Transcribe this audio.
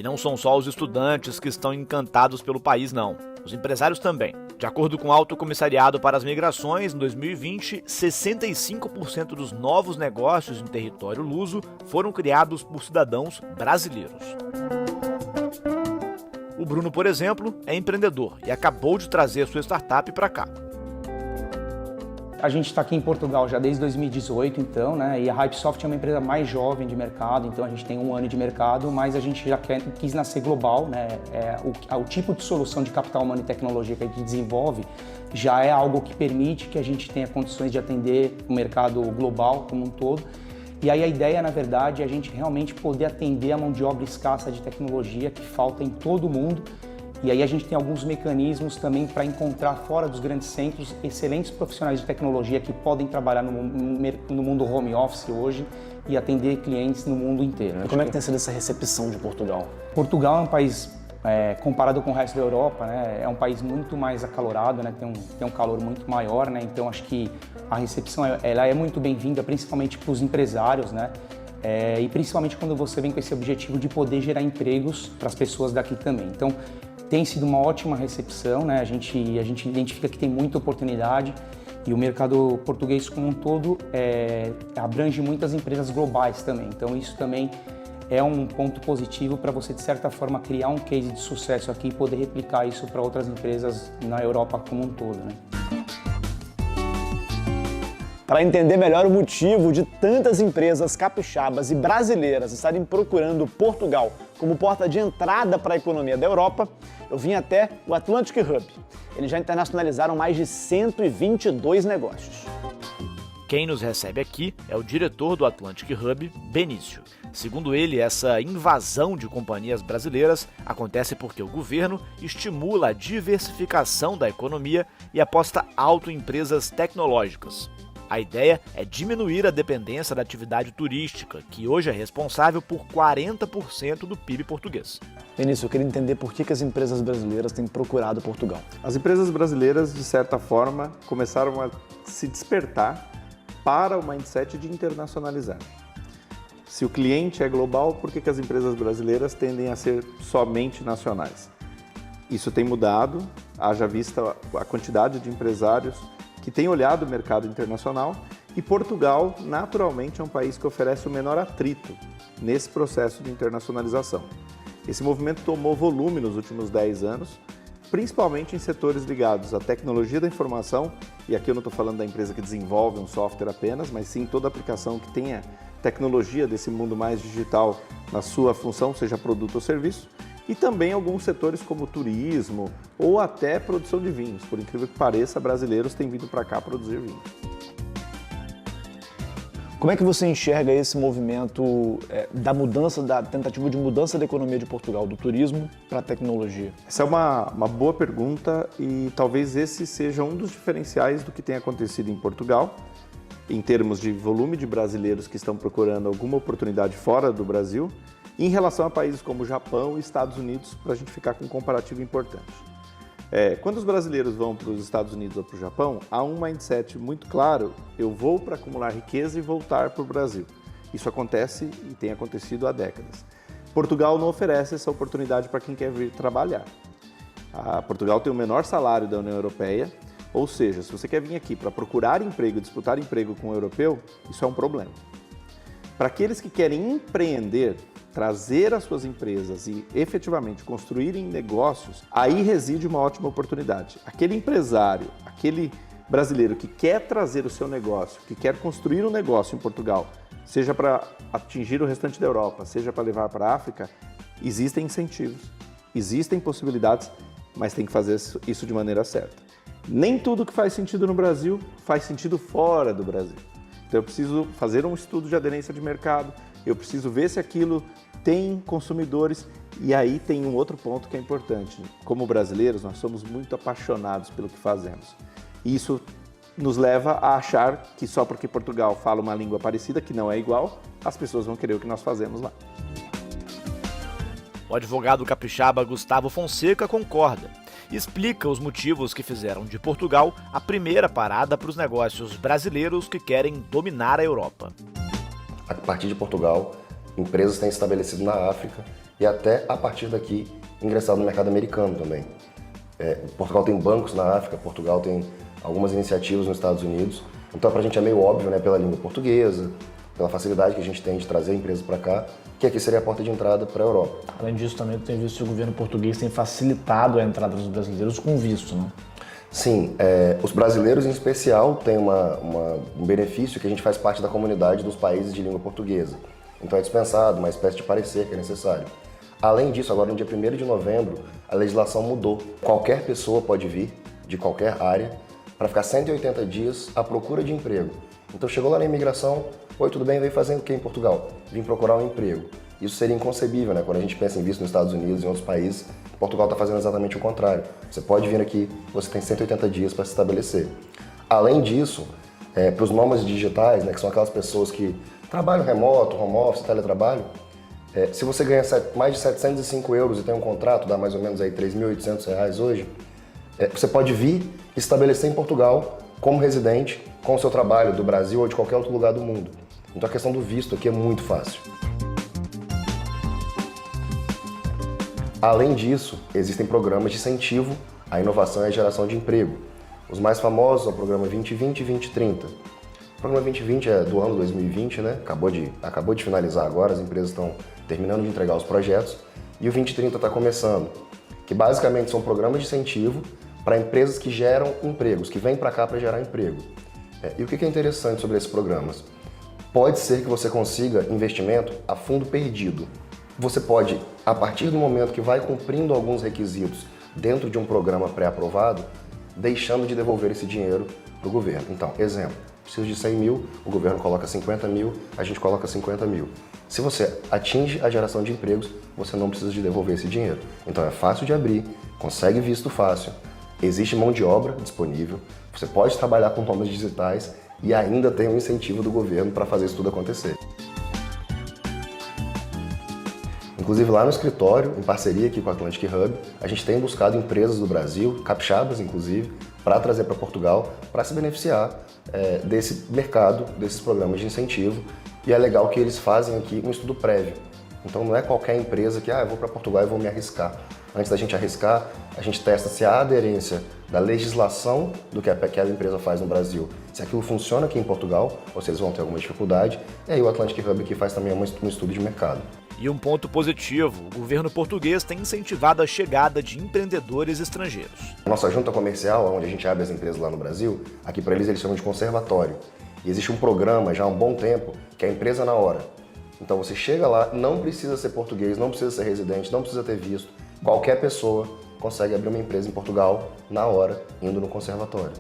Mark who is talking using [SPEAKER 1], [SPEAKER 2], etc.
[SPEAKER 1] não são só os estudantes que estão encantados pelo país, não. Os empresários também. De acordo com o Alto Comissariado para as Migrações, em 2020, 65% dos novos negócios em território luso foram criados por cidadãos brasileiros. O Bruno, por exemplo, é empreendedor e acabou de trazer sua startup para cá.
[SPEAKER 2] A gente está aqui em Portugal já desde 2018, então, né? E a Hypesoft é uma empresa mais jovem de mercado, então a gente tem 1 ano de mercado, mas a gente já quis nascer global, né? O tipo de solução de capital humano e tecnologia que a gente desenvolve já é algo que permite que a gente tenha condições de atender o mercado global como um todo. E aí a ideia, na verdade, é a gente realmente poder atender a mão de obra escassa de tecnologia que falta em todo o mundo. E aí a gente tem alguns mecanismos também para encontrar fora dos grandes centros excelentes profissionais de tecnologia que podem trabalhar no mundo home office hoje e atender clientes no mundo inteiro.
[SPEAKER 3] E como é que tem sido essa recepção de Portugal?
[SPEAKER 2] Portugal é um país, comparado com o resto da Europa, né, é um país muito mais acalorado, né, tem um calor muito maior, né, então acho que a recepção ela é muito bem-vinda, principalmente para os empresários, né, e principalmente quando você vem com esse objetivo de poder gerar empregos para as pessoas daqui também. Então, tem sido uma ótima recepção, né? A gente identifica que tem muita oportunidade e o mercado português como um todo abrange muitas empresas globais também. Então isso também é um ponto positivo para você, de certa forma, criar um case de sucesso aqui e poder replicar isso para outras empresas na Europa como um todo, né?
[SPEAKER 3] Para entender melhor o motivo de tantas empresas capixabas e brasileiras estarem procurando Portugal como porta de entrada para a economia da Europa, eu vim até o Atlantic Hub. Eles já internacionalizaram mais de 122 negócios.
[SPEAKER 1] Quem nos recebe aqui é o diretor do Atlantic Hub, Benício. Segundo ele, essa invasão de companhias brasileiras acontece porque o governo estimula a diversificação da economia e aposta alto em empresas tecnológicas. A ideia é diminuir a dependência da atividade turística, que hoje é responsável por 40% do PIB português.
[SPEAKER 3] Benício, eu queria entender por que as empresas brasileiras têm procurado Portugal.
[SPEAKER 4] As empresas brasileiras, de certa forma, começaram a se despertar para o mindset de internacionalizar. Se o cliente é global, por que as empresas brasileiras tendem a ser somente nacionais? Isso tem mudado, haja vista a quantidade de empresários que tem olhado o mercado internacional, e Portugal, naturalmente, é um país que oferece o menor atrito nesse processo de internacionalização. Esse movimento tomou volume nos últimos 10 anos, principalmente em setores ligados à tecnologia da informação, e aqui eu não estou falando da empresa que desenvolve um software apenas, mas sim toda aplicação que tenha tecnologia desse mundo mais digital na sua função, seja produto ou serviço, e também alguns setores como turismo ou até produção de vinhos. Por incrível que pareça, brasileiros têm vindo para cá produzir vinho.
[SPEAKER 3] Como é que você enxerga esse movimento da tentativa de mudança da economia de Portugal, do turismo para a tecnologia?
[SPEAKER 4] Essa é uma boa pergunta e talvez esse seja um dos diferenciais do que tem acontecido em Portugal, em termos de volume de brasileiros que estão procurando alguma oportunidade fora do Brasil, em relação a países como Japão e Estados Unidos, para a gente ficar com um comparativo importante. Quando os brasileiros vão para os Estados Unidos ou para o Japão, há um mindset muito claro: eu vou para acumular riqueza e voltar para o Brasil. Isso acontece e tem acontecido há décadas. Portugal não oferece essa oportunidade para quem quer vir trabalhar. Portugal tem o menor salário da União Europeia, ou seja, se você quer vir aqui para procurar emprego, disputar emprego com um europeu, isso é um problema. Para aqueles que querem empreender, trazer as suas empresas e efetivamente construírem negócios, aí reside uma ótima oportunidade. Aquele empresário, aquele brasileiro que quer trazer o seu negócio, que quer construir um negócio em Portugal, seja para atingir o restante da Europa, seja para levar para a África, existem incentivos, existem possibilidades, mas tem que fazer isso de maneira certa. Nem tudo que faz sentido no Brasil faz sentido fora do Brasil. Então eu preciso fazer um estudo de aderência de mercado, eu preciso ver se aquilo tem consumidores, e aí tem um outro ponto que é importante. Como brasileiros, nós somos muito apaixonados pelo que fazemos. E isso nos leva a achar que só porque Portugal fala uma língua parecida, que não é igual, as pessoas vão querer o que nós fazemos lá.
[SPEAKER 1] O advogado capixaba Gustavo Fonseca concorda e explica os motivos que fizeram de Portugal a primeira parada para os negócios brasileiros que querem dominar a Europa.
[SPEAKER 5] A partir de Portugal, empresas têm estabelecido na África e até, a partir daqui, ingressar no mercado americano também. Portugal tem bancos na África, Portugal tem algumas iniciativas nos Estados Unidos, então para a gente é meio óbvio, né, pela língua portuguesa, pela facilidade que a gente tem de trazer a empresa para cá, que aqui seria a porta de entrada para a Europa.
[SPEAKER 1] Além disso, também tem visto que o governo português tem facilitado a entrada dos brasileiros com visto, né?
[SPEAKER 5] Sim, os brasileiros em especial têm um benefício que a gente faz parte da comunidade dos países de língua portuguesa. Então é dispensado, uma espécie de parecer que é necessário. Além disso, agora no dia 1º de novembro, a legislação mudou. Qualquer pessoa pode vir, de qualquer área, para ficar 180 dias à procura de emprego. Então chegou lá na imigração, oi, tudo bem, veio fazendo o que em Portugal? Vim procurar um emprego. Isso seria inconcebível, né? Quando a gente pensa em visto nos Estados Unidos e em outros países, Portugal está fazendo exatamente o contrário. Você pode vir aqui, você tem 180 dias para se estabelecer. Além disso, para os nômades digitais, né, que são aquelas pessoas que trabalham remoto, home office, teletrabalho, se você ganha mais de 705 euros e tem um contrato, dá mais ou menos aí R$3.800 hoje, você pode vir e estabelecer em Portugal como residente, com o seu trabalho do Brasil ou de qualquer outro lugar do mundo. Então a questão do visto aqui é muito fácil. Além disso, existem programas de incentivo à inovação e à geração de emprego. Os mais famosos são o programa 2020 e 2030. O programa 2020 é do ano 2020, né? Acabou de finalizar agora, as empresas estão terminando de entregar os projetos, e o 2030 está começando, que basicamente são programas de incentivo para empresas que geram empregos, que vêm para cá para gerar emprego. E o que é interessante sobre esses programas? Pode ser que você consiga investimento a fundo perdido. Você pode, a partir do momento que vai cumprindo alguns requisitos dentro de um programa pré-aprovado, deixando de devolver esse dinheiro para o governo. Então, exemplo, preciso de 100 mil, o governo coloca 50 mil, a gente coloca 50 mil. Se você atinge a geração de empregos, você não precisa de devolver esse dinheiro. Então é fácil de abrir, consegue visto fácil, existe mão de obra disponível, você pode trabalhar com nômades digitais e ainda tem um incentivo do governo para fazer isso tudo acontecer. Inclusive lá no escritório, em parceria aqui com a Atlantic Hub, a gente tem buscado empresas do Brasil, capixabas inclusive, para trazer para Portugal, para se beneficiar desse mercado, desses programas de incentivo. E é legal que eles fazem aqui um estudo prévio. Então não é qualquer empresa que, eu vou para Portugal e vou me arriscar. Antes da gente arriscar, a gente testa se há aderência da legislação do que aquela empresa faz no Brasil, se aquilo funciona aqui em Portugal, ou se eles vão ter alguma dificuldade. E aí o Atlantic Hub aqui faz também um estudo de mercado.
[SPEAKER 1] E um ponto positivo, o governo português tem incentivado a chegada de empreendedores estrangeiros.
[SPEAKER 5] A nossa junta comercial, onde a gente abre as empresas lá no Brasil, aqui para eles chamam de conservatório. E existe um programa já há um bom tempo, que é a empresa na hora. Então você chega lá, não precisa ser português, não precisa ser residente, não precisa ter visto. Qualquer pessoa consegue abrir uma empresa em Portugal na hora, indo no conservatório.